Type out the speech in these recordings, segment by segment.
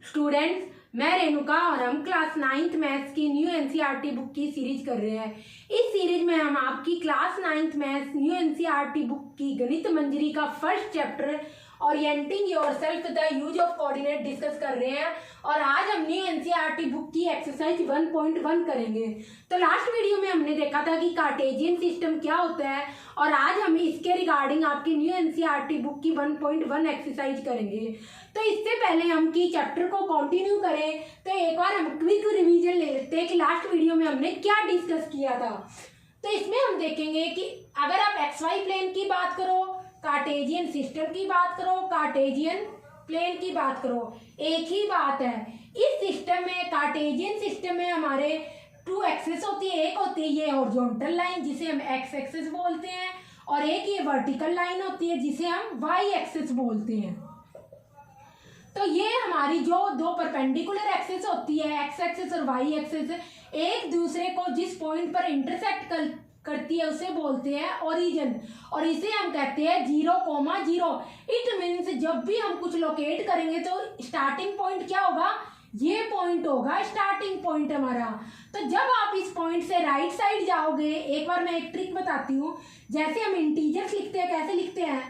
Students, मैं रेणुका और हम क्लास 9th मैथ्स की न्यू एनसीईआरटी बुक की सीरीज कर रहे हैं। इस सीरीज में हम आपकी class 9th maths new NCERT book की गणित मंजरी का first chapter orienting yourself the use of coordinate discuss कर रहे हैं और आज हम न्यू एनसीईआरटी बुक की एक्सरसाइज 1.1 करेंगे। तो लास्ट वीडियो में हमने देखा था कि कार्टेशियन सिस्टम क्या होता है और आज हम इसके रिगार्डिंग आपकी न्यू एनसीईआरटी बुक की 1.1 एक्सरसाइज करेंगे। तो इससे पहले हम की चैप्टर को कंटिन्यू करें तो एक बार हम क्विक रिवीजन ले लेते हैं कि लास्ट वीडियो में हमने क्या डिस्कस किया था। तो इसमें हम देखेंगे कि अगर आप XY प्लेन की बात करो, कार्टेशियन सिस्टम की बात करो, कार्टेशियन प्लेन की बात करो, एक ही बात है। इस सिस्टम में, कार्टेशियन सिस्टम में हमारे 2 एक्सिस होती है। एक होती है ये हॉरिजॉन्टल लाइन जिसे हम X एक्सिस बोलते हैं और एक ये वर्टिकल लाइन होती है जिसे हम Y एक्सिस बोलते हैं। तो ये हमारी जो दो परपेंडिकुलर एक्सिस होती है, X एक्सिस और Y एक्सिस, एक दूसरे को जिस पॉइंट पर इंटरसेक्ट करती है उसे बोलते हैं ओरिजिन और इसे हम कहते हैं 0,0। इट मीन्स जब भी हम कुछ लोकेट करेंगे तो स्टार्टिंग पॉइंट क्या होगा, ये पॉइंट होगा स्टार्टिंग पॉइंट हमारा। तो जब आप इस पॉइंट से राइट साइड जाओगे, एक बार मैं एक ट्रिक बताती हूँ। जैसे हम इंटीजर्स लिखते हैं, कैसे लिखते हैं,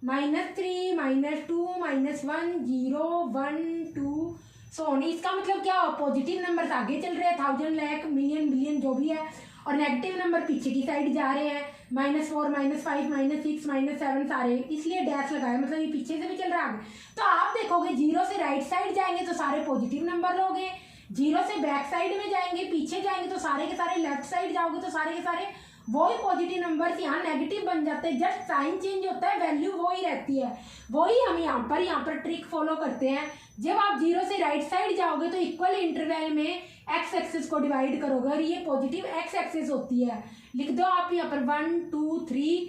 -3, -2, -1, 0, 1, 2 सो। इसका मतलब क्या, पॉजिटिव नंबर आगे चल रहे हैं, 1000, लाख, मिलियन, बिलियन जो भी है, और नेगेटिव नंबर पीछे की साइड जा रहे हैं, -4, -5, -6, -7 सारे, इसलिए डैश लगाया, मतलब ये पीछे से भी चल रहा है। तो आप देखोगे 0 से राइट साइड जाएंगे तो सारे पॉजिटिव नंबर लोगे, 0 से बैक साइड में जाएंगे, पीछे जाएंगे तो सारे के सारे, लेफ्ट साइड जाओगे तो सारे के सारे वही पॉजिटिव नंबर्स यहाँ नेगेटिव बन जाते हैं। जस्ट साइन चेंज होता है, वैल्यू वही रहती है। वही हम यहाँ पर ट्रिक फॉलो करते हैं। जब आप 0 से राइट साइड जाओगे तो इक्वल इंटरवल में X एक्सिस को डिवाइड करोगे और ये पॉजिटिव X एक्सिस होती है। लिख दो आप यहाँ पर 1, 2, 3,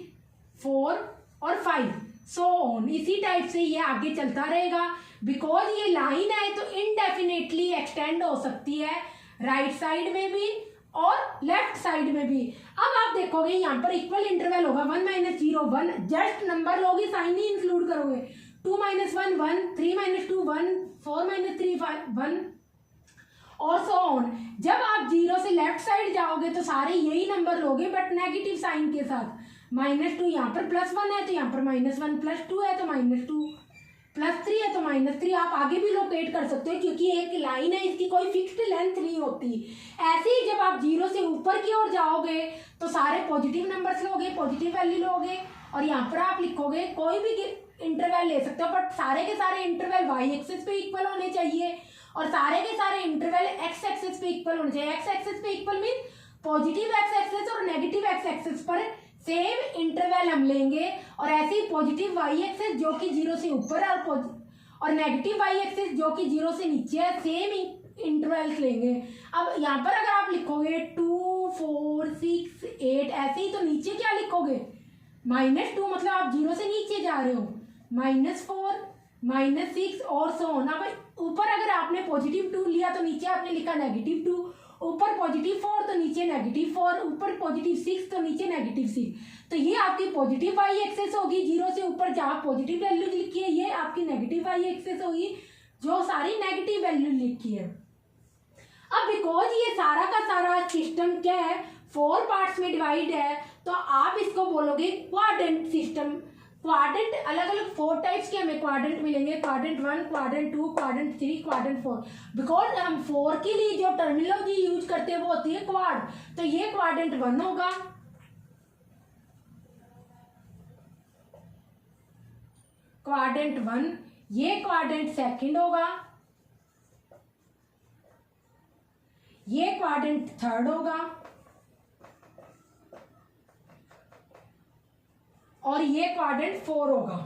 4 और 5 सो ऑन। इसी टाइप से ये आगे चलता रहेगा। बिकॉज ये लाइन है तो इनडेफिनेटली एक्सटेंड हो सकती है राइट साइड में भी और लेफ्ट साइड में भी। अब आप देखोगे यहाँ पर इक्वल इंटरवल होगा 1 - 0 1, जस्ट नंबर लोगे, साइन ही इंक्लूड करोगे। 2 - 1 1, 3 - 2 1, 4 - 3 1 और सो ऑन। जब आप 0 से लेफ्ट साइड जाओगे तो सारे यही नंबर लोगे बट नेगेटिव साइन के साथ। -2 यहाँ पर +1 है तो यहाँ पर -1, +2 है तो -2, +3 है तो -3। आप आगे भी लोकेट कर सकते हो क्योंकि एक लाइन है, इसकी कोई फिक्स्ड लेंथ नहीं होती। ऐसे ही जब आप 0 से ऊपर की ओर जाओगे तो सारे पॉजिटिव नंबर्स लोगे, पॉजिटिव वैल्यू लोगे और यहाँ पर आप लिखोगे, कोई भी इंटरवल ले सकते हो बट सारे के सारे इंटरवल Y एक्सिस पे इक्वल होने चाहिए और सारे के सारे इंटरवल X एक्सिस पे इक्वल होने चाहिए। X एक्सिस पे equal mean positive X axis और नेगेटिव X एक्सिस पर सेम इंटरवल हम लेंगे और ऐसे ही पॉजिटिव Y एक्सिस जो कि 0 से ऊपर है और नेगेटिव Y एक्सिस जो कि 0 से नीचे है, सेम इंटरवल्स लेंगे। अब यहाँ पर अगर आप लिखोगे 2, 4, 6, 8 ऐसे ही तो नीचे क्या लिखोगे, -2 मतलब आप 0 से नीचे जा रहे हो, -4, -6 और सो ऑन। अब ऊपर अगर आपने +2 लिया तो नीचे आपने लिखा -2, ऊपर +4 तो नीचे -4, ऊपर +6 तो नीचे -6। तो ये आपकी पॉजिटिव Y एक्सिस होगी। 0 से ऊपर जहाँ पॉजिटिव वैल्यू लिखी है ये आपकी नेगेटिव Y एक्सिस होगी जो सारी नेगेटिव वैल्यू लिखी है। अब बिकॉज ये सारा का सारा सिस्टम क्या है, 4 पार्ट्स में डिवाइड है तो आप इसको बोलोगे क्वाड्रेंट सिस्टम। क्वाड्रेंट अलग अलग 4 टाइप्स के हमें क्वाड्रेंट मिलेंगे, quadrant 1, quadrant 2, quadrant 3, quadrant 4। Because हम 4 के लिए जो टर्मिनोलॉजी यूज करते हैं वो होती है क्वाड। तो ये क्वाड्रेंट 1 होगा, क्वाड्रेंट 1, ये क्वाड्रेंट 2 होगा, ये क्वाड्रेंट 3 होगा और ये क्वाड्रेंट 4 होगा।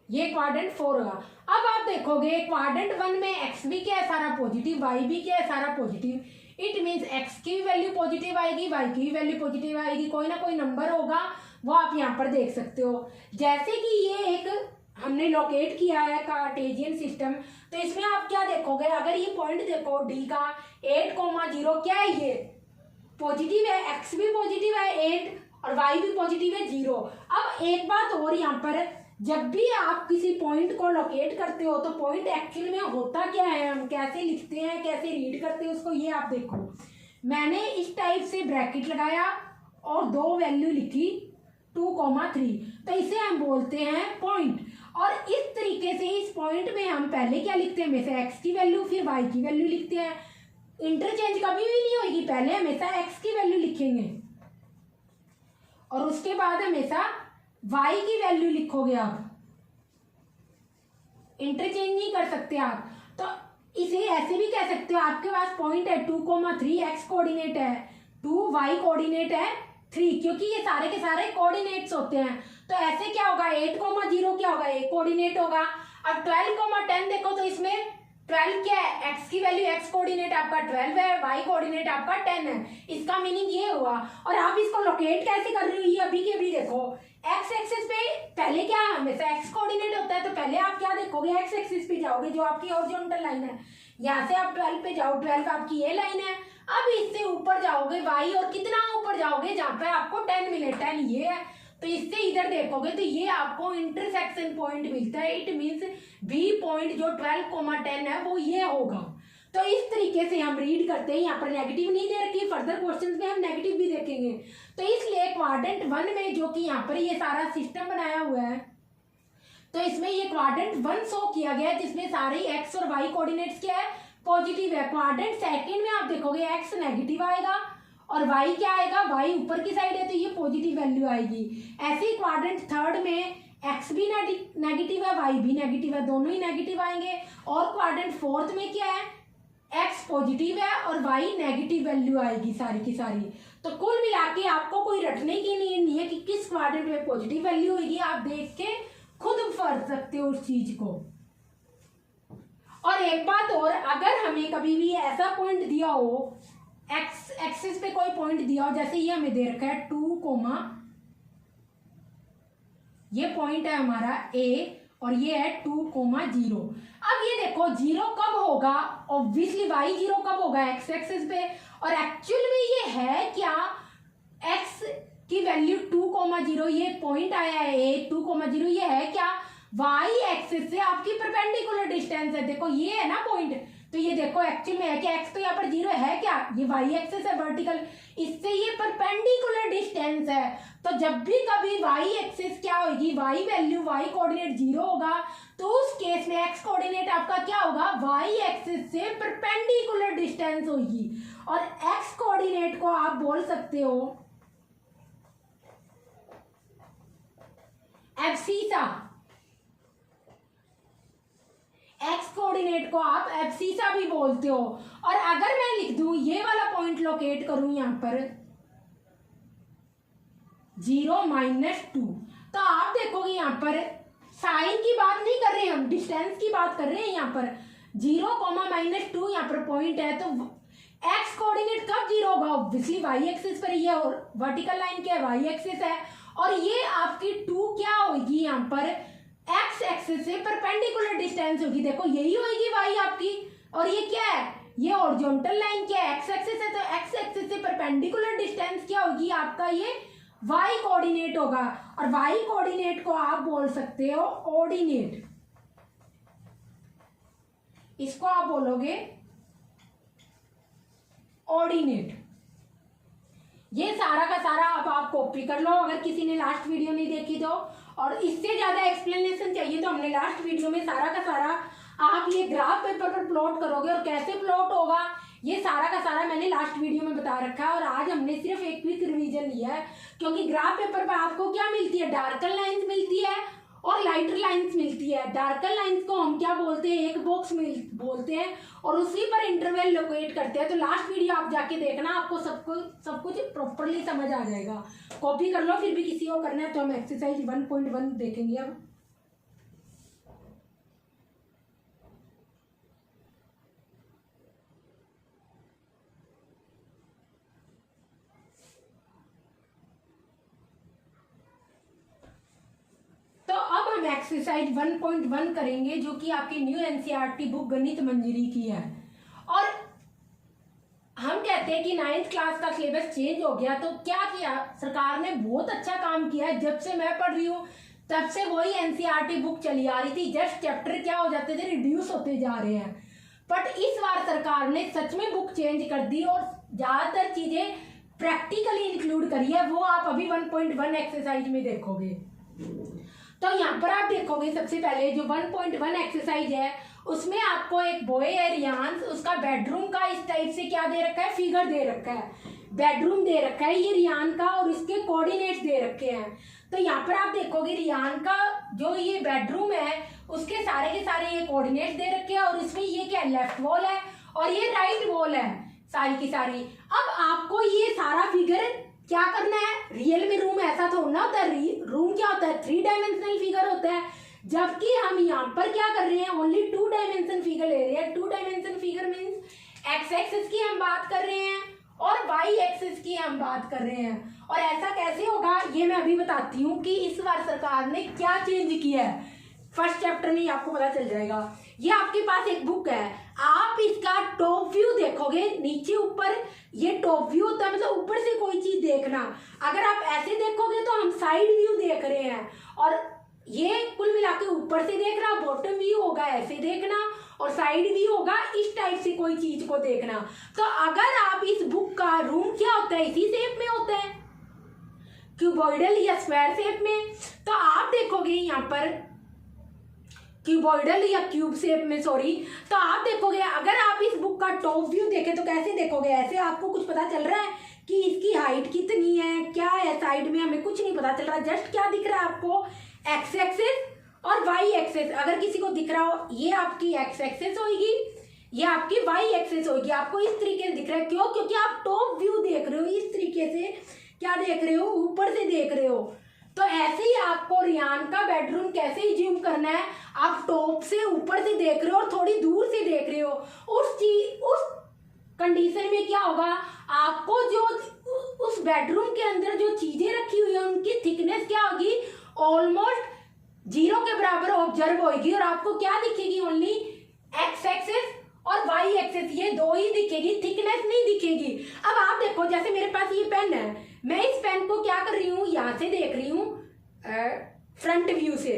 ये क्वाड्रेंट 4 होगा। अब आप देखोगे क्वाड्रेंट 1 में X भी क्या है, सारा पॉजिटिव, Y भी क्या है, सारा पॉजिटिव। इट मीन्स X की वैल्यू पॉजिटिव आएगी, Y की वैल्यू पॉजिटिव आएगी, कोई ना कोई नंबर होगा वो आप यहाँ पर देख सकते हो। जैसे कि ये एक हमने लोकेट किया है कार्टेशियन सिस्टम, तो इसमें आप क्या देखोगे, अगर ये पॉइंट देखो D का 8,0 क्या है, ये पॉजिटिव है, X भी पॉजिटिव है 8 और Y भी पॉजिटिव है 0। अब एक बात और यहाँ पर जब भी आप किसी पॉइंट को लोकेट करते हो तो पॉइंट एक्चुअल में होता क्या है, हम कैसे लिखते हैं, कैसे रीड करते हैं उसको, ये आप देखो। मैंने इस टाइप से ब्रैकेट लगाया और दो वैल्यू लिखी 2,3, तो इसे हम बोलते हैं पॉइंट। और इस तरीके से इस पॉइंट में हम पहले क्या लिखते हैं, हमेशा एक्स की वैल्यू फिर वाई की वैल्यू लिखते हैं। इंटरचेंज कभी भी नहीं होगी, पहले हमेशा एक्स की वैल्यू लिखेंगे और उसके बाद हमेशा वाई की वैल्यू लिखोगे। आप इंटरचेंज नहीं कर सकते आप। तो इसे ऐसे भी कह सकते हो, आपके पास पॉइंट है 2,3, एक्स कोऑर्डिनेट है 2, वाई कोऑर्डिनेट है 3, क्योंकि ये सारे के सारे कोऑर्डिनेट्स होते हैं। तो ऐसे क्या होगा, 8,0 क्या होगा, एक कोऑर्डिनेट होगा। अब 12,10 देखो तो इसमें 12 क्या है, एक्स की वैल्यू, एक्स कोऑर्डिनेट आपका 12 है, वाई कोऑर्डिनेट आपका 10 है। इसका मीनिंग ये हुआ। और आप इसको लोकेट कैसे कर रहे हो, ये अभी के अभी देखो। एक्स एक्सिस पे पहले क्या है, हमेशा एक्स कोऑर्डिनेट होता है, तो पहले आप क्या देखोगे, एक्स एक्सिस पे जाओगे, जो आपकी हॉरिजॉन्टल लाइन है। यहाँ से आप 12 पे जाओ, 12 आपकी ये लाइन है। अब इससे ऊपर जाओगे वाई, और कितना ऊपर जाओगे, जहाँ पे आपको 10 मिले, 10 ये है। तो इससे इधर देखोगे तो ये आपको इंटरसेक्शन पॉइंट मिलता है। इट मीन्स बी पॉइंट जो 12,10 है वो ये होगा। तो इस तरीके से हम रीड करते हैं। यहाँ पर नेगेटिव नहीं दे रखी, फर्दर क्वेश्चंस में हम नेगेटिव भी देखेंगे। तो इसलिए क्वाड्रेंट 1 में जो कि यहाँ पर ये सारा सिस्टम बनाया हुआ है, तो इसमें ये क्वाड्रेंट 1 शो किया गया है, जिसमें सारे एक्स और वाई कोऑर्डिनेट्स क्या है, पॉजिटिव है। क्वाड्रेंट सेकंड में आप देखोगे एक्स नेगेटिव आएगा और वाई क्या आएगा, वाई ऊपर की साइड है तो ये पॉजिटिव वैल्यू आएगी। ऐसे ही क्वाड्रेंट थर्ड में एक्स भी नेगेटिव है, वाई भी नेगेटिव है, दोनों ही नेगेटिव आएंगे। और क्वाड्रेंट फोर्थ में क्या है, एक्स पॉजिटिव है और वाई नेगेटिव वैल्यू आएगी सारी की सारी। तो कुल मिला के आपको कोई रटने की नीड नहीं है कि किस क्वाड्रेंट में पॉजिटिव वैल्यू होगी, आप देख के खुद फर्ज सकते हो उस चीज को। और एक बात और, अगर हमें कभी भी ऐसा पॉइंट दिया हो, एक्स एक्सिस पे कोई पॉइंट दिया हो, जैसे ये हमें दे रखा है 2, ये पॉइंट है हमारा ए और ये है 2,0। अब ये देखो 0 कब होगा, ऑब्वियसली वाई 0 कब होगा, एक्स एक्सिस पे। और एक्चुअल में ये है क्या, एक्स की वैल्यू 2,0, ये पॉइंट आया है ए 2,0, ये है क्या, वाई एक्सिस से आपकी परपेंडिकुलर डिस्टेंस है। देखो ये है ना पॉइंट, तो ये देखो एक्चुअल में है क्या, एक्स तो यहाँ पर 0 है क्या, ये वाई एक्सिस है वर्टिकल, इससे ये परपेंडिकुलर डिस्टेंस है। तो जब भी कभी वाई एक्सिस क्या होगी, वाई वैल्यू, वाई कोऑर्डिनेट 0 होगा, तो उस केस में एक्स कोऑर्डिनेट आपका क्या होगा, वाई एक्सिस से परपेंडिकुलर डिस्टेंस होगी। और एक्स कोऑर्डिनेट को आप बोल सकते हो एब्सीसा, एक्स कोऑर्डिनेट को आप एब्सीसा भी बोलते हो। और अगर मैं लिख दूं, ये वाला पॉइंट लोकेट करूं यहां पर 0-2, तो आप देखोगे यहां पर साइन की बात नहीं कर रहे हैं हम, डिस्टेंस की बात कर रहे हैं। यहाँ पर 0, -2 यहाँ पर पॉइंट है, तो एक्स कोऑर्डिनेट कब 0 होगा, ऑब्वियसली वाई एक्सिस पर। ये वर्टिकल लाइन क्या है, वाई एक्सिस है। और ये आपकी 2 क्या होगी यहाँ पर, एक्स एक्सिस से परपेंडिकुलर डिस्टेंस होगी। देखो यही होगी वाई आपकी, और ये क्या है, ये हॉरिजॉन्टल लाइन क्या है, एक्स एक्सिस है, तो एक्स एक्सिस से परपेंडिकुलर डिस्टेंस क्या होगी आपका, ये वाई कोऑर्डिनेट होगा। और वाई कोऑर्डिनेट को आप बोल सकते हो ऑर्डिनेट, इसको आप बोलोगे ऑर्डिनेट। ये सारा का सारा अब आप कॉपी कर लो, अगर किसी ने लास्ट वीडियो नहीं देखी तो। और इससे ज्यादा एक्सप्लेनेशन चाहिए तो हमने लास्ट वीडियो में सारा का सारा, आप ये ग्राफ पेपर पर प्लॉट करोगे और कैसे प्लॉट होगा, ये सारा का सारा मैंने लास्ट वीडियो में बता रखा है। और आज हमने सिर्फ एक क्विक रिवीजन लिया है, क्योंकि ग्राफ पेपर पर आपको क्या मिलती है, डार्कर लाइंस मिलती है और लाइटर लाइंस मिलती है। डार्कर लाइंस को हम क्या बोलते हैं, एक बॉक्स में बोलते हैं, और उसी पर इंटरवल लोकेट करते हैं। तो लास्ट वीडियो आप जाके देखना, आपको सब कुछ प्रॉपरली समझ आ जाएगा। कॉपी कर लो, फिर भी किसी को करना है तो हम एक्सरसाइज 1.1 देखेंगे अब। एक्सरसाइज 1.1 करेंगे, जो कि आपकी न्यू एनसीईआरटी बुक गणित मंजरी की है। और हम कहते हैं कि 9th क्लास का सिलेबस चेंज हो गया, तो क्या किया सरकार ने, बहुत अच्छा काम किया है। जब से मैं पढ़ रही हूँ तब से वही एनसीईआरटी बुक चली आ रही थी, जस्ट चैप्टर क्या हो जाते थे, रिड्यूस होते जा रहे हैं। बट इस बार सरकार ने सच में बुक चेंज कर दी और ज्यादातर चीजें प्रैक्टिकली इंक्लूड करी है, वो आप अभी 1.1 एक्सरसाइज में देखोगे। तो यहाँ पर आप देखोगे सबसे पहले जो 1.1 एक्सरसाइज है उसमें आपको एक बॉय है रियांश, उसका बेडरूम का इस टाइप से क्या दे रखा है, फिगर दे रखा है, बेडरूम दे रखा है ये रियान का, और इसके कोऑर्डिनेट्स दे रखे हैं। तो यहाँ पर आप देखोगे रियान का जो ये बेडरूम है उसके सारे के सारे ये कोऑर्डिनेट्स दे रखे हैं, और इसमें ये क्या लेफ्ट वॉल है और ये राइट वॉल है सारी की सारी। अब आपको ये सारा फिगर क्या करना है, रियल में रूम ऐसा थोड़ा होता है, रूम क्या होता है 3 डायमेंशनल फिगर होता है, जबकि हम यहाँ पर क्या कर रहे हैं ओनली 2 डायमेंशन फिगर ले रहे हैं। 2 dimension figure means x axis की हम बात कर रहे हैं और वाई एक्सिस की हम बात कर रहे हैं। और ऐसा कैसे होगा ये मैं अभी बताती हूँ कि इस बार सरकार ने क्या चेंज किया है, फर्स्ट चैप्टर में आपको पता चल जाएगा। ये आपके पास एक बुक है, आप इसका टॉप व्यू देखोगे, नीचे ऊपर ये टॉप व्यू होता है, मतलब ऊपर से कोई चीज देखना। अगर आप ऐसे देखोगे तो हम साइड व्यू देख रहे हैं, और ये कुल मिला के ऊपर से देखना, बॉटम व्यू होगा ऐसे देखना, और साइड व्यू होगा इस टाइप से कोई चीज को देखना। तो अगर आप इस बुक का रूम क्या होता है इसी शेप में होता है, क्यूबॉइडल या स्क्वायर शेप में, तो आप देखोगे यहाँ पर क्यूबॉइडल या क्यूब शेप में, सॉरी। तो आप देखोगे अगर आप इस बुक का टॉप व्यू देखें तो कैसे देखोगे, ऐसे आपको कुछ पता चल रहा है कि इसकी हाइट कितनी है, क्या है, साइड में हमें कुछ नहीं पता चल रहा, जस्ट क्या दिख रहा है आपको एक्स एक्सिस और वाई एक्सिस। अगर किसी को दिख रहा हो ये आपकी एक्स एक्सिस होगी, ये आपकी वाई एक्सिस होगी, आपको इस तरीके से दिख रहा है। क्यों? क्योंकि आप टॉप व्यू देख रहे हो, इस तरीके से क्या देख रहे हो, ऊपर से देख रहे हो। तो ऐसे ही आपको रियान का बेडरूम कैसे ही जूम करना है, आप टॉप से ऊपर से देख रहे हो और थोड़ी दूर से देख रहे हो, उस कंडीशन में क्या होगा, आपको जो उस बेडरूम के अंदर जो चीजें रखी हुई है उनकी थिकनेस क्या होगी, ऑलमोस्ट 0 के बराबर ऑब्जर्व होगी, और आपको क्या दिखेगी, ओनली एक्स एक्सिस और वाई एक्सिस, ये 2 ही दिखेगी, थिकनेस नहीं दिखेगी। अब आप देखो जैसे मेरे पास ये पेन है, मैं इस पेन को क्या कर रही हूँ, यहाँ से देख रही हूँ फ्रंट व्यू से,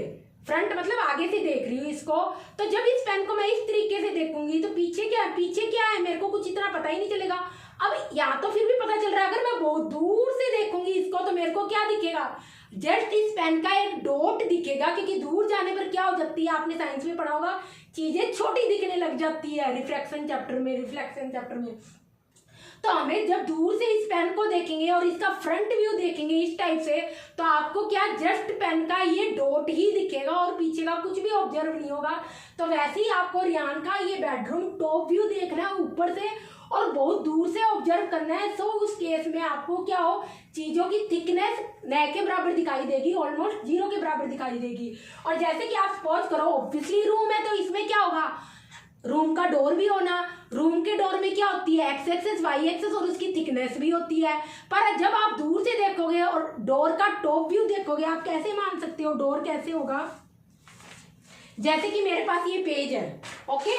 फ्रंट मतलब आगे से देख रही हूँ इसको। तो जब इस पेन को मैं इस तरीके से देखूंगी तो पीछे क्या है मेरे को कुछ इतना पता ही नहीं चलेगा। अब यहाँ तो फिर भी पता चल रहा है, अगर मैं बहुत दूर से देखूंगी इसको तो मेरे को क्या दिखेगा, जस्ट इस पेन का एक डॉट दिखेगा, क्योंकि दूर जाने पर क्या हो जाती है, आपने साइंस में पढ़ा होगा, चीजें छोटी दिखने लग जाती है रिफ्लेक्शन चैप्टर में। तो हमें जब दूर से इस पेन को देखेंगे और इसका फ्रंट व्यू देखेंगे इस टाइप से, तो आपको क्या जस्ट पेन का ये डॉट ही दिखेगा और पीछे का कुछ भी ऑब्जर्व नहीं होगा। तो वैसे ही आपको रियान का ये बेडरूम टॉप व्यू देखना है ऊपर से और बहुत दूर से ऑब्जर्व करना है। सो उस केस में आपको क्या हो, चीजों की थिकनेस न के बराबर दिखाई देगी, ऑलमोस्ट 0 के बराबर दिखाई देगी। और जैसे कि आप सपोज करो ऑब्वियसली रूम है तो इसमें क्या होगा, रूम का डोर भी होना, रूम के डोर में क्या होती है एक्स एक्सिस वाई एक्सिस और उसकी थिकनेस भी होती है। पर जब आप दूर से देखोगे और डोर का टॉप व्यू देखोगे, आप कैसे मान सकते हो डोर कैसे होगा, जैसे कि मेरे पास ये पेज है, ओके,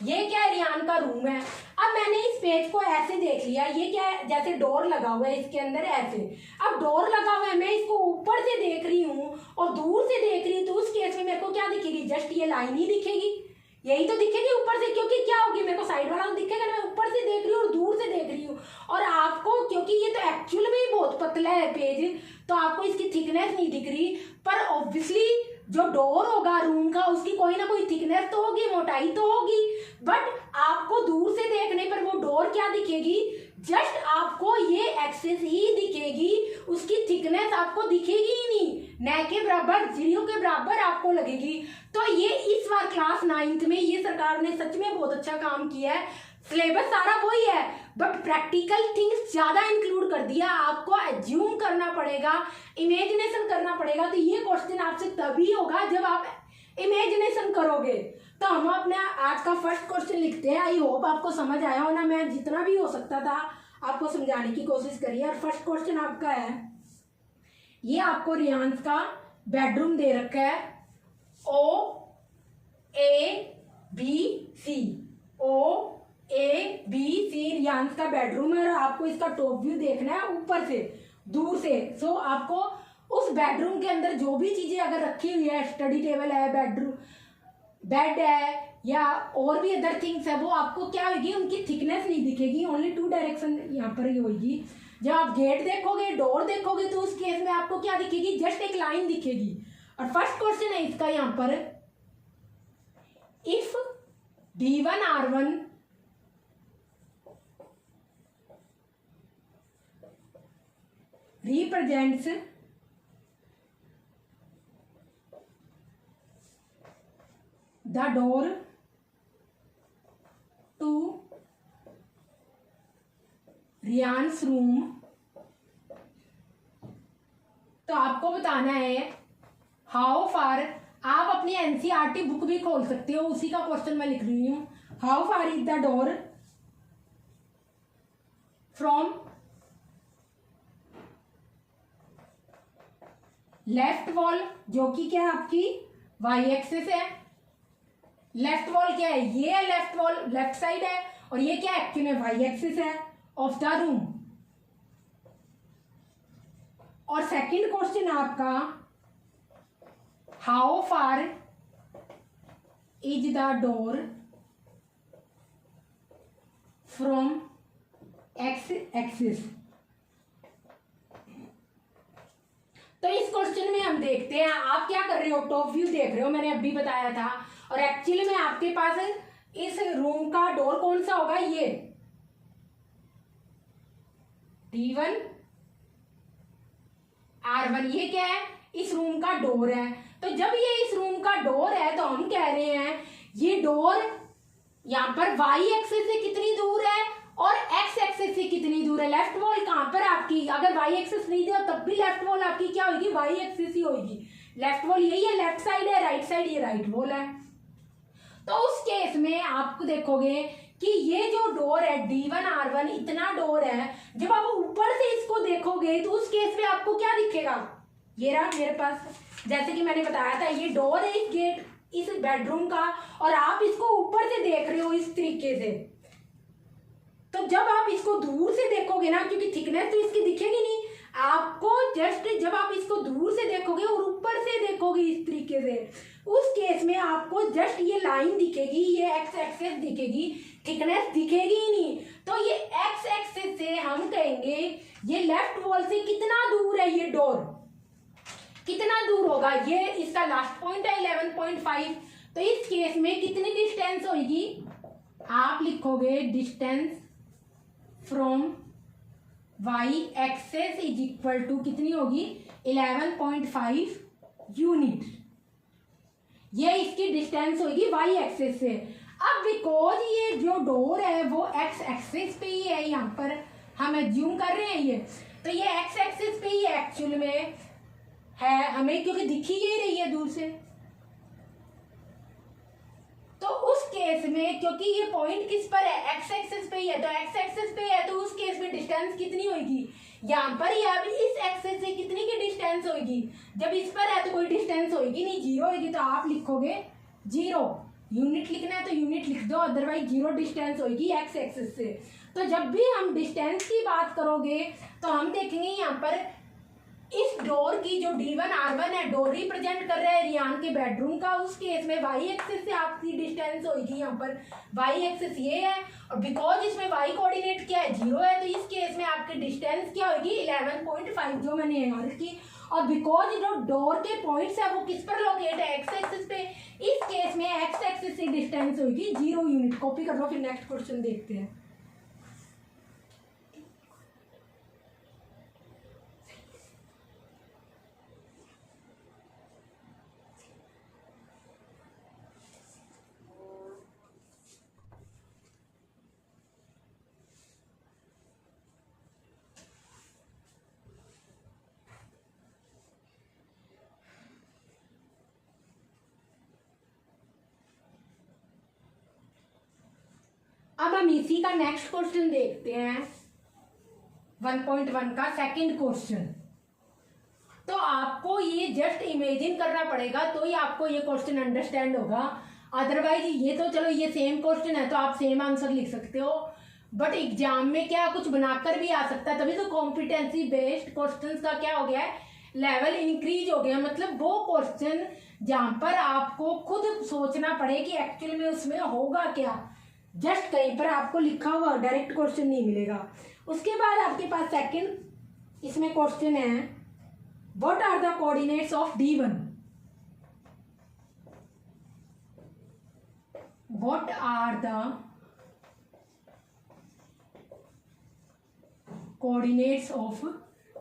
ये क्या है, रियान का रूम है। अब मैंने इस पेज को ऐसे देख लिया, ये क्या है, जैसे डोर लगा हुआ है इसके अंदर ऐसे। अब डोर लगा हुआ है, मैं इसको ऊपर से देख रही हूँ और दूर से देख रही हूँ, तो उस केस में मेरे को क्या दिखेगी, जस्ट ये लाइन ही दिखेगी, यही तो दिखेगी ऊपर से, क्योंकि क्या होगी, मेरे को साइड वाला तो दिखेगा, मैं ऊपर से देख रही हूँ और दूर से देख रही हूँ। और आपको क्योंकि ये तो एक्चुअल में ही बहुत पतला है पेज, तो आपको इसकी थिकनेस नहीं दिख रही, पर ऑब्वियसली जो डोर होगा रूम का उसकी कोई ना कोई थिकनेस तो होगी, मोटाई तो होगी, बट आपको दूर से देखने पर वो डोर क्या दिखेगी, जस्ट आपको ये एक्सिस ही दिखेगी, उसकी थिकनेस आपको दिखेगी ही नहीं, न के बराबर 0 के बराबर आपको लगेगी। तो ये इस बार क्लास 9th में ये सरकार ने सच में बहुत अच्छा काम किया है। सिलेबस सारा वही है बट प्रैक्टिकल थिंग्स ज्यादा इंक्लूड कर दिया, आपको एज्यूम करना पड़ेगा, इमेजिनेशन करना पड़ेगा। तो ये क्वेश्चन आपसे तभी होगा जब आप इमेजिनेशन करोगे। तो हम अपने आज का फर्स्ट क्वेश्चन लिखते हैं। आई होप आपको समझ आया हो ना, मैं जितना भी हो सकता था आपको समझाने की कोशिश करी है। और फर्स्ट क्वेश्चन आपका है, ये आपको रियांश का बेडरूम दे रखा है, OABC रियांश का बेडरूम है और आपको इसका टॉप व्यू देखना है ऊपर से दूर से। सो आपको उस उस बेडरूम के अंदर जो भी चीजें अगर रखी हुई है, स्टडी टेबल है, बेडरूम बेड है या और भी अदर थिंग्स है, वो आपको क्या होगी, उनकी थिकनेस नहीं दिखेगी, ओनली 2 डायरेक्शन यहाँ पर ही होगी। जब आप गेट देखोगे, डोर देखोगे, तो उस केस में आपको क्या दिखेगी, जस्ट एक लाइन दिखेगी। और फर्स्ट क्वेश्चन है इसका यहाँ पर, if D1R1 represents the door to Rian's room, तो आपको बताना है हाउ फार। आप अपनी एनसीईआरटी बुक भी खोल सकते हो, उसी का क्वेश्चन मैं लिख रही हूं। How far is the door from left wall, जो कि क्या है आपकी वाई एक्सिस है। लेफ्ट वॉल क्या है, ये है लेफ्ट वॉल, लेफ्ट साइड है, और ये क्या एक्चुअली वाई एक्सिस है ऑफ द रूम। और सेकंड क्वेश्चन आपका, how far is the door from x axis. तो इस क्वेश्चन में हम देखते हैं, आप क्या कर रहे हो, टॉप व्यू देख रहे हो, मैंने अभी बताया था। और एक्चुअली में आपके पास इस रूम का डोर कौन सा होगा, ये D1R1, ये क्या है, इस रूम का डोर है। तो जब ये इस रूम का डोर है, तो हम कह रहे हैं ये डोर यहाँ पर वाई एक्सिस से कितनी दूर है और एक्स एक्सिस से कितनी दूर है। लेफ्ट वॉल कहां पर आपकी, अगर वाई एक्सिस नहीं दे तब भी लेफ्ट वॉल आपकी क्या होगी, वाई एक्सिस ही होगी। लेफ्ट वॉल यही है, लेफ्ट साइड है, राइट साइड ये राइट वॉल है। तो उस केस में आपको देखोगे कि ये जो डोर है D1R1, इतना डोर है, जब आप ऊपर से इसको देखोगे तो उस केस में आपको क्या दिखेगा, ये रहा मेरे पास, जैसे कि मैंने बताया था, ये डोर है इस गेट, इस बेडरूम का, और आप इसको ऊपर से देख रहे हो इस तरीके से। तो जब आप इसको दूर से देखोगे ना, क्योंकि थिकनेस तो इसकी दिखेगी नहीं आपको, जस्ट जब आप इसको दूर से देखोगे और ऊपर से देखोगे इस तरीके से, उस केस में आपको जस्ट ये लाइन दिखेगी, ये एक्स एक्सिस दिखेगी, थिकनेस दिखेगी ही नहीं। तो ये एक्स एक्सिस से हम कहेंगे ये लेफ्ट वॉल से कितना दूर है, ये डोर कितना दूर होगा, ये इसका लास्ट पॉइंट है 11.5। तो इस केस में कितनी डिस्टेंस होगी, आप लिखोगे distance from Y axis is equal to कितनी होगी, 11.5 यूनिट। ये इसकी डिस्टेंस होगी वाई एक्सेस से। अब बिकॉज ये जो डोर है वो एक्स एक्सिस पे ही है, यहाँ पर हम एज्यूम कर रहे हैं ये, तो ये एक्स एक्सिस पे ही एक्चुअल में है हमें, क्योंकि दिखी ही रही है दूर से। तो उस केस में क्योंकि ये पॉइंट किस पर है, एक्स एक्सिस पे ही है, तो एक्स एक्सिस पे है, तो उस केस में डिस्टेंस कितनी होगी, यहाँ पर या इस एक्सिस से कितनी की डिस्टेंस होगी, जब इस पर है तो कोई डिस्टेंस होगी नहीं, 0 होगी। तो आप लिखोगे 0, यूनिट लिखना है तो यूनिट लिख दो, अदरवाइज 0 डिस्टेंस होगी एक्स एक्सिस से। तो जब भी हम डिस्टेंस की बात करोगे तो हम देखेंगे यहाँ पर इस डोर की जो D1R1 है, डोर रिप्रेजेंट कर रहा है रियान के बेडरूम का, उस केस में वाई एक्सिस से आपकी डिस्टेंस होगी, यहाँ पर वाई एक्सिस ये है, और बिकॉज इसमें वाई कोऑर्डिनेट क्या है 0 है, तो इस केस में आपकी डिस्टेंस क्या होगी 11.5 जो मैंने यहाँ रखी। और बिकॉज जो डोर के पॉइंट्स है वो किस पर लोकेट है, एक्स एक्सिस पे, इस केस में एक्स एक्सिस से डिस्टेंस होगी 0 यूनिट। कॉपी कर लो, फिर नेक्स्ट क्वेश्चन देखते हैं। अब हम इसी का नेक्स्ट क्वेश्चन देखते हैं, 1.1 का सेकंड क्वेश्चन। तो आपको ये जस्ट इमेजिन करना पड़ेगा तो ही आपको ये क्वेश्चन अंडरस्टैंड होगा, अदरवाइज ये तो चलो ये सेम क्वेश्चन है तो आप सेम आंसर लिख सकते हो, बट एग्जाम में क्या कुछ बनाकर भी आ सकता है। तभी तो कॉम्पिटेंसी बेस्ड क्वेश्चंस का क्या हो गया है, लेवल इंक्रीज हो गया, मतलब वो क्वेश्चन जहाँ पर आपको खुद सोचना पड़े कि एक्चुअल में उसमें होगा क्या, जस्ट कहीं पर आपको लिखा हुआ डायरेक्ट क्वेश्चन नहीं मिलेगा। उसके बाद आपके पास सेकंड इसमें क्वेश्चन है, what are the coordinates of D1। What are the coordinates of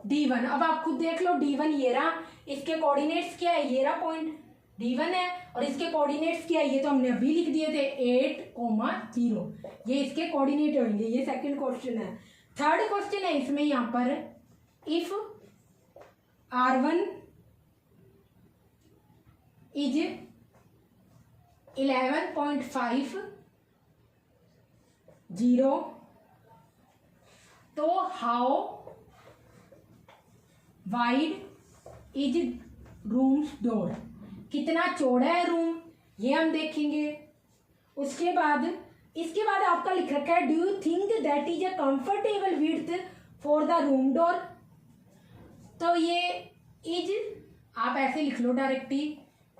D1। अब आप खुद देख लो, D1 ये रहा, इसके कोऑर्डिनेट्स क्या है, ये रहा पॉइंट D1 है, और इसके कोऑर्डिनेट्स क्या है, ये तो हमने अभी लिख दिए थे 8,0, ये इसके कोऑर्डिनेट होंगे। ये सेकंड क्वेश्चन है। थर्ड क्वेश्चन है इसमें यहाँ पर, इफ R1 इज 11.50 तो how wide is rooms door, कितना चौड़ा है रूम, ये हम देखेंगे। उसके बाद इसके बाद आपका लिख रखा है, do you think that is a comfortable width for the room door. तो ये इज आप ऐसे लिख लो directly,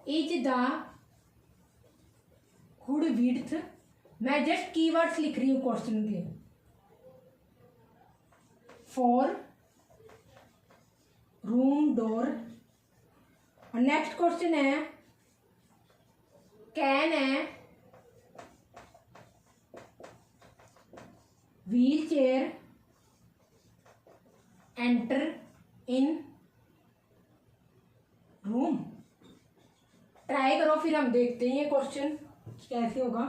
is the good width, मैं जस्ट कीवर्ड्स लिख रही हूं क्वेश्चन के, फॉर रूम डोर। और नेक्स्ट क्वेश्चन है, can a wheel chair enter in room. Try करो, फिर हम देखते हैं ये क्वेश्चन कैसे होगा।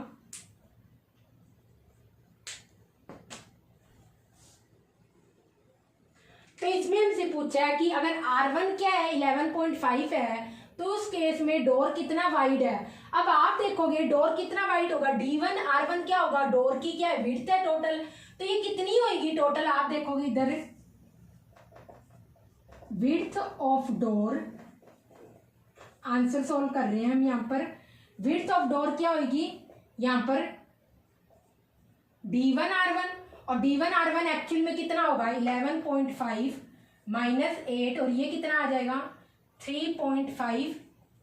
तो इसमें हमसे पूछा है कि अगर R1 क्या है 11.5 है, तो उस केस में डोर कितना वाइड है। अब आप देखोगे डोर कितना वाइड होगा, D1 R1 क्या होगा, डोर की क्या है, विड्थ है टोटल, तो ये कितनी होगी टोटल, आप देखोगे इधर width of door, answer solve कर रहे हैं हम यहाँ पर। विड्थ ऑफ डोर क्या होगी यहाँ पर, D1 R1, और D1 R1 एक्चुअल में कितना होगा 11.5 माइनस 8, और ये कितना आ जाएगा 3.5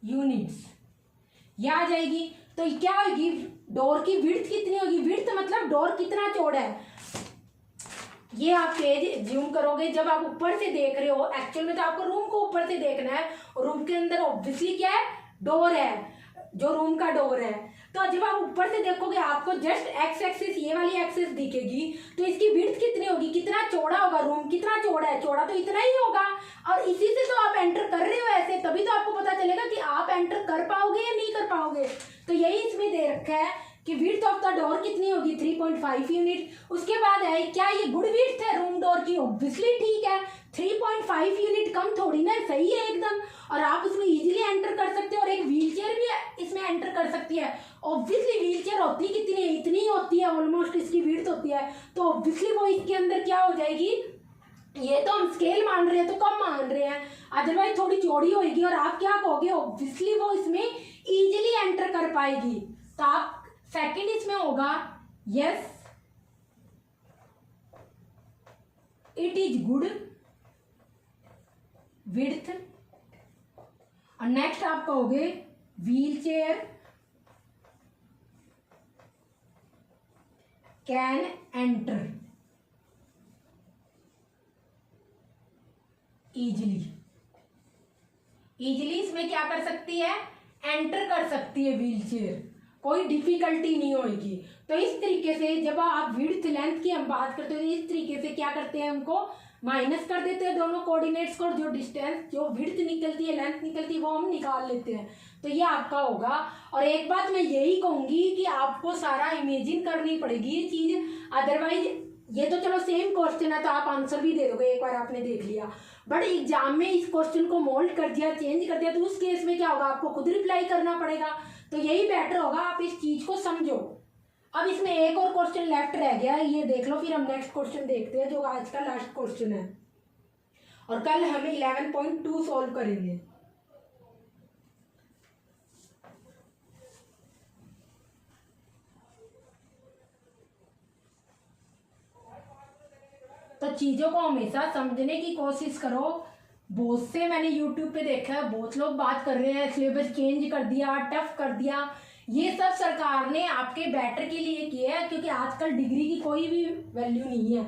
यूनिट्स, ये आ जाएगी। तो क्या होगी, डोर की विड्थ कितनी होगी, विड्थ मतलब डोर कितना चौड़ा है। ये आप पेज जूम करोगे, जब आप ऊपर से देख रहे हो, एक्चुअल में तो आपको रूम को ऊपर से देखना है, और रूम के अंदर ऑब्वियसली क्या है, डोर है, जो रूम का डोर है। तो जब आप ऊपर से देखोगे आपको जस्ट एक्स एक्सिस, ये वाली एक्सिस दिखेगी, तो इसकी विड्थ कितनी होगी, कितना चौड़ा होगा रूम, कितना चौड़ा है, चौड़ा तो इतना ही होगा। और इसी से तो आप एंटर कर रहे हो ऐसे, तभी तो आपको पता चलेगा कि आप एंटर कर पाओगे या नहीं कर पाओगे। तो यही इसमें दे रखा है कि विड्थ ऑफ द डोर कितनी होगी 3.5 यूनिट। उसके बाद है, क्या ये गुड विड्थ है रूम डोर की, ऑब्वियसली ठीक है, 3.5 यूनिट कम थोड़ी ना, सही है एकदम। और आप उसमें इजीली एंटर कर सकते हो, और एक व्हीलचेयर भी इसमें एंटर कर सकती है। ऑब्वियसली व्हीलचेयर होती कितनी है, इतनी होती है, ऑलमोस्ट इसकी विड्थ होती है, तो ऑब्वियसली वो इसके अंदर क्या हो जाएगी, ये तो हम स्केल मान रहे हैं तो कम मान रहे हैं, अदरवाइज थोड़ी चौड़ी होगी, और आप क्या कहोगे, ऑब्वियसली वो इसमें इजीली एंटर कर पाएगी। तो आप सेकंड इसमें होगा, yes it is good width. और नेक्स्ट आप कहोगे wheel chair can enter easily. Easily इसमें क्या कर सकती है, एंटर कर सकती है व्हील चेयर, कोई डिफिकल्टी नहीं होगी। तो इस तरीके से जब आप विड्थ लेंथ की हम बात करते हैं, इस तरीके से क्या करते हैं, हमको माइनस कर देते हैं दोनों कोऑर्डिनेट्स को, जो डिस्टेंस, जो विड्थ निकलती है, लेंथ निकलती है, वो हम निकाल लेते हैं। तो ये आपका होगा। और एक बात मैं यही कहूंगी कि आपको सारा इमेजिन करनी पड़ेगी ये चीज, अदरवाइज ये तो चलो सेम क्वेश्चन है तो आप आंसर भी दे दोगे एक बार आपने देख लिया, बट एग्जाम में इस क्वेश्चन को मोल्ड कर दिया, चेंज कर दिया, तो उस केस में क्या होगा, आपको खुद रिप्लाई करना पड़ेगा। तो यही बेटर होगा, आप इस चीज को समझो। अब इसमें एक और क्वेश्चन लेफ्ट रह गया है, ये देख लो, फिर हम नेक्स्ट क्वेश्चन देखते हैं जो आज का लास्ट क्वेश्चन है, और कल हम 11.2 सॉल्व करेंगे। तो चीजों को हमेशा समझने की कोशिश करो, बहुत से मैंने यूट्यूब पे देखा है, बहुत लोग बात कर रहे हैं सिलेबस चेंज कर दिया, टफ कर दिया। ये सब सरकार ने आपके बेटर के लिए किया है, क्योंकि आजकल डिग्री की कोई भी वैल्यू नहीं है।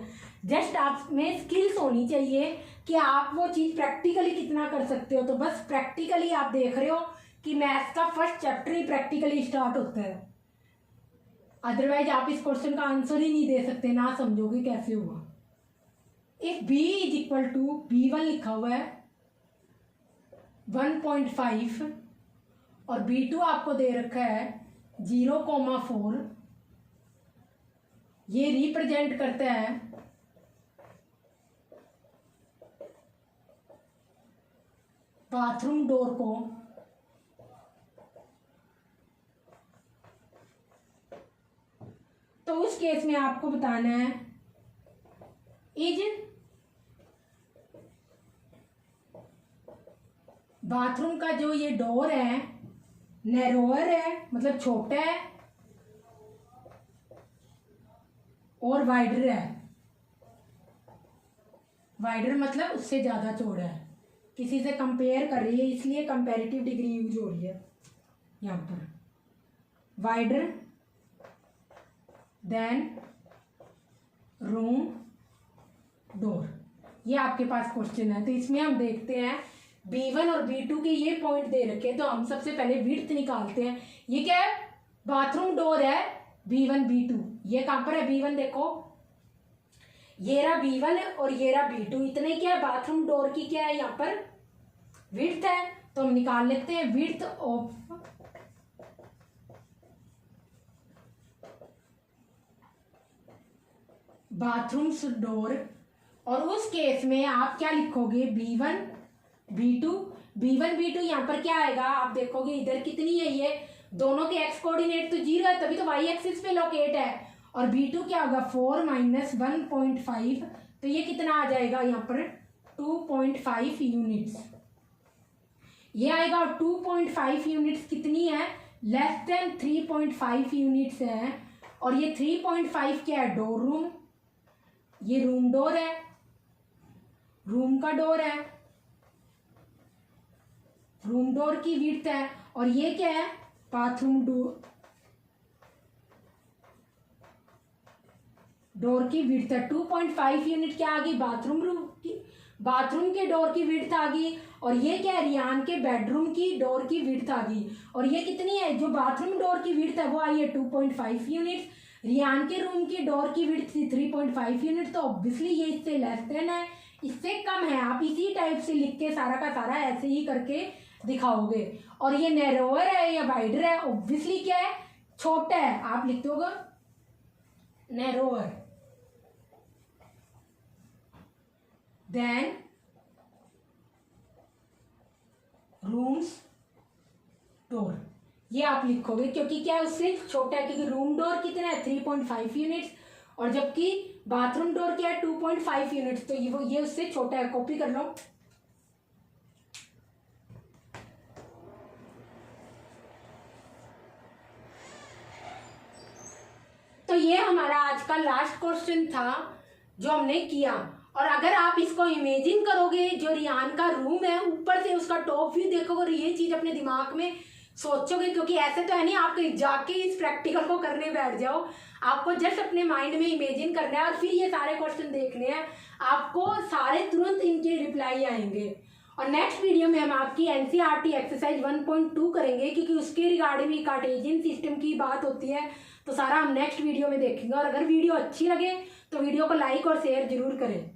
जस्ट आप में स्किल्स होनी चाहिए कि आप वो चीज़ प्रैक्टिकली कितना कर सकते हो। तो बस प्रैक्टिकली आप देख रहे हो कि मैथ्स का फर्स्ट चैप्टर ही प्रैक्टिकली स्टार्ट होता है, अदरवाइज आप इस क्वेश्चन का आंसर ही नहीं दे सकते, ना समझोगे कैसे हुआ। If b is equal to b1 लिखा हुआ है 1.5 और b2 आपको दे रखा है 0,4, ये रिप्रेजेंट करता है बाथरूम डोर को तो उस केस में आपको बताना है इज बाथरूम का जो ये डोर है नैरोअर है, मतलब छोटा है, और वाइडर है। वाइडर मतलब उससे ज़्यादा चौड़ा है, किसी से कंपेयर कर रही है, इसलिए कंपैरेटिव डिग्री यूज हो रही है यहाँ पर। वाइडर देन रूम डोर, ये आपके पास क्वेश्चन है। तो इसमें हम देखते हैं B1 और B2 के ये पॉइंट दे रखे, तो हम सबसे पहले विड्थ निकालते हैं। ये क्या है, बाथरूम डोर है B1 B2, ये कहाँ पर है B1, देखो ये रहा B1 और ये रहा B2, इतने क्या है बाथरूम डोर की क्या है यहाँ पर विड्थ है। तो हम निकाल लेते हैं विड्थ ऑफ बाथरूम डोर, और उस केस में आप क्या लिखोगे B1 B2, B1 B2 यहाँ पर क्या आएगा, आप देखोगे इधर कितनी है, ये दोनों के एक्स कोऑर्डिनेट तो 0 है, तभी तो वाई एक्सिस पे लोकेट है। और B2 क्या होगा 4 - 1.5, तो ये कितना आ जाएगा यहाँ पर 2.5 यूनिट्स, ये आएगा। 2.5 यूनिट्स कितनी है, लेस देन 3.5 यूनिट्स है। और ये 3.5 क्या है, डोर रूम, ये रूम डोर है, रूम का डोर है, रूम डोर की विड्थ है। और ये क्या है, बाथरूम डोर की विड्थ है। 2.5 यूनिट क्या आ गई, बाथरूम रूम की, बाथरूम के डोर की विड्थ आ गई। और ये क्या है, रियान के बेडरूम की डोर की विड्थ आ गई। और ये कितनी है, जो बाथरूम डोर की विड्थ है वो आई है 2.5 यूनिट, रियान के रूम की डोर की विड्थ थी 3.5 यूनिट, तो ऑब्वियसली ये इससे लेस देन है, इससे कम है। आप इसी टाइप से लिख के सारा का सारा ऐसे ही करके दिखाओगे। और ये नैरोअर है या वाइडर है, ऑब्वियसली क्या है, छोटा है, आप लिखते होगा नैरोअर। देन रूम्स डोर, ये आप लिखोगे क्योंकि क्या है उससे छोटा है, क्योंकि रूम डोर कितना है 3.5 यूनिट्स, और जबकि बाथरूम डोर क्या है 2.5 यूनिट्स, तो ये उससे छोटा है। कॉपी कर लो। तो ये हमारा आज का लास्ट क्वेश्चन था जो हमने किया। और अगर आप इसको इमेजिन करोगे, जो रियान का रूम है ऊपर से उसका टॉप व्यू देखोगे और ये चीज अपने दिमाग में सोचोगे, क्योंकि ऐसे तो है नहीं आप कहीं जाके इस प्रैक्टिकल को करने बैठ जाओ, आपको जस्ट अपने माइंड में इमेजिन करना है और फिर ये सारे क्वेश्चन देखने हैं, आपको सारे तुरंत इनके रिप्लाई आएंगे। और नेक्स्ट वीडियो में हम आपकी एनसीईआरटी एक्सरसाइज 1.2 करेंगे, क्योंकि उसके रिगार्डिंग भी कार्टेशियन सिस्टम की बात होती है, तो सारा हम नेक्स्ट वीडियो में देखेंगे। और अगर वीडियो अच्छी लगे तो वीडियो को लाइक और शेयर जरूर करें।